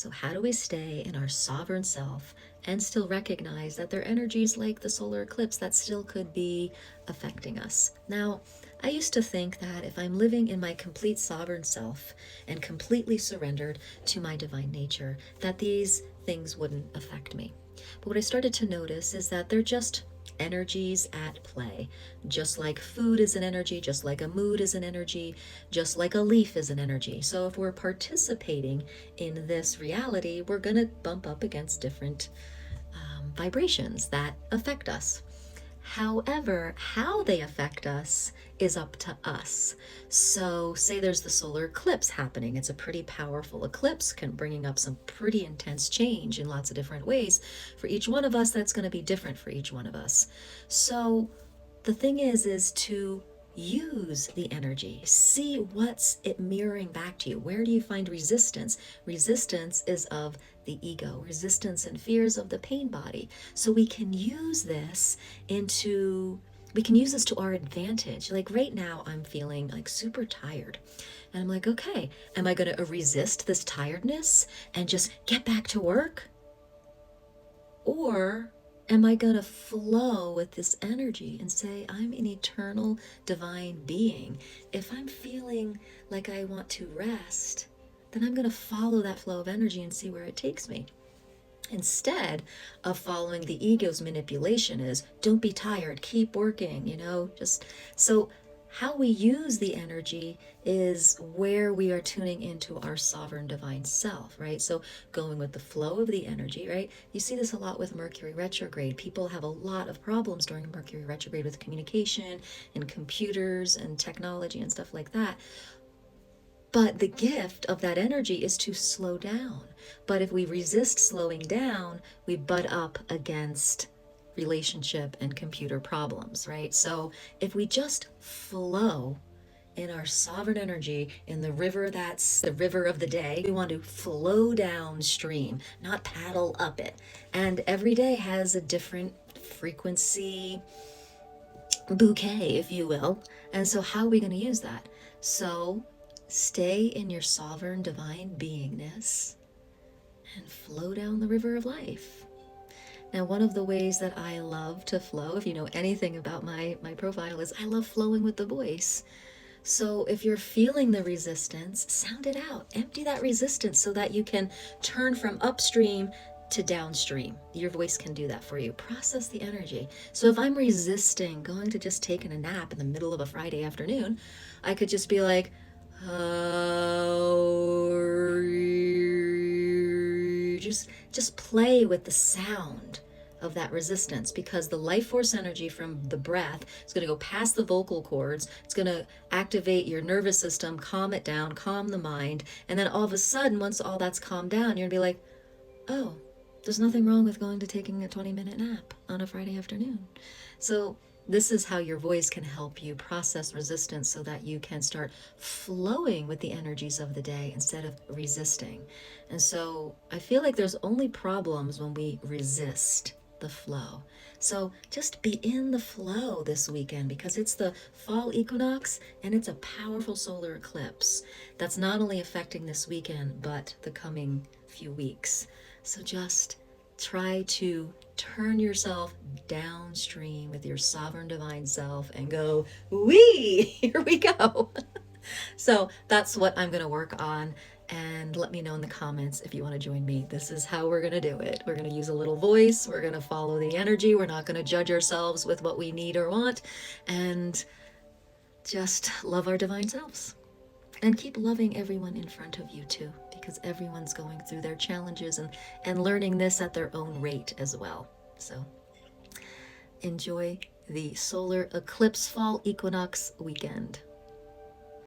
So how do we stay in our sovereign self and still recognize that there are energies like the solar eclipse that still could be affecting us? Now, I used to think that if I'm living in my complete sovereign self and completely surrendered to my divine nature, that these things wouldn't affect me. But what I started to notice is that they're just energies at play. Just like food is an energy, just like a mood is an energy, just like a leaf is an energy. So if we're participating in this reality, we're going to bump up against different vibrations that affect us. However, how they affect us is up to us. So say there's the solar eclipse happening. It's a pretty powerful eclipse, bringing up some pretty intense change in lots of different ways. For each one of us, that's going to be different for each one of us. So the thing is to use the energy. See what's it mirroring back to you. Where do you find resistance? Resistance is of the ego, resistance and fears of the pain body. So we can use this to our advantage. Like right now, I'm feeling like super tired. And I'm like, okay, am I going to resist this tiredness and just get back to work? Or am I going to flow with this energy and say, I'm an eternal divine being? If I'm feeling like I want to rest, then I'm going to follow that flow of energy and see where it takes me. Instead of following the ego's manipulation is, don't be tired, keep working, just so how we use the energy is where we are tuning into our sovereign divine self, right? So going with the flow of the energy, right? You see this a lot with Mercury retrograde. People have a lot of problems during Mercury retrograde with communication and computers and technology and stuff like that. But the gift of that energy is to slow down. But if we resist slowing down, we butt up against relationship and computer problems, right? So if we just flow in our sovereign energy in the river that's the river of the day, we want to flow downstream, not paddle up it. And every day has a different frequency bouquet, if you will. And so how are we going to use that? So stay in your sovereign divine beingness and flow down the river of life. Now, one of the ways that I love to flow, if you know anything about my profile, is I love flowing with the voice. So if you're feeling the resistance, sound it out. Empty that resistance so that you can turn from upstream to downstream. Your voice can do that for you. Process the energy. So if I'm resisting going to just taking a nap in the middle of a Friday afternoon, I could just be like, just play with the sound of that resistance, because the life force energy from the breath is going to go past the vocal cords. It's going to activate your nervous system, calm it down, calm the mind. And then all of a sudden, once all that's calmed down, you're going to be like, oh, there's nothing wrong with going to taking a 20-minute nap on a Friday afternoon. So this is how your voice can help you process resistance so that you can start flowing with the energies of the day instead of resisting. And so I feel like there's only problems when we resist the flow. So just be in the flow this weekend, because it's the fall equinox and it's a powerful solar eclipse that's not only affecting this weekend, but the coming few weeks. So just try to turn yourself downstream with your sovereign divine self and go, wee, here we go. So that's what I'm going to work on. And let me know in the comments if you want to join me. This is how we're going to do it. We're going to use a little voice. We're going to follow the energy. We're not going to judge ourselves with what we need or want. And just love our divine selves. And keep loving everyone in front of you too, because everyone's going through their challenges and learning this at their own rate as well. So enjoy the solar eclipse fall equinox weekend.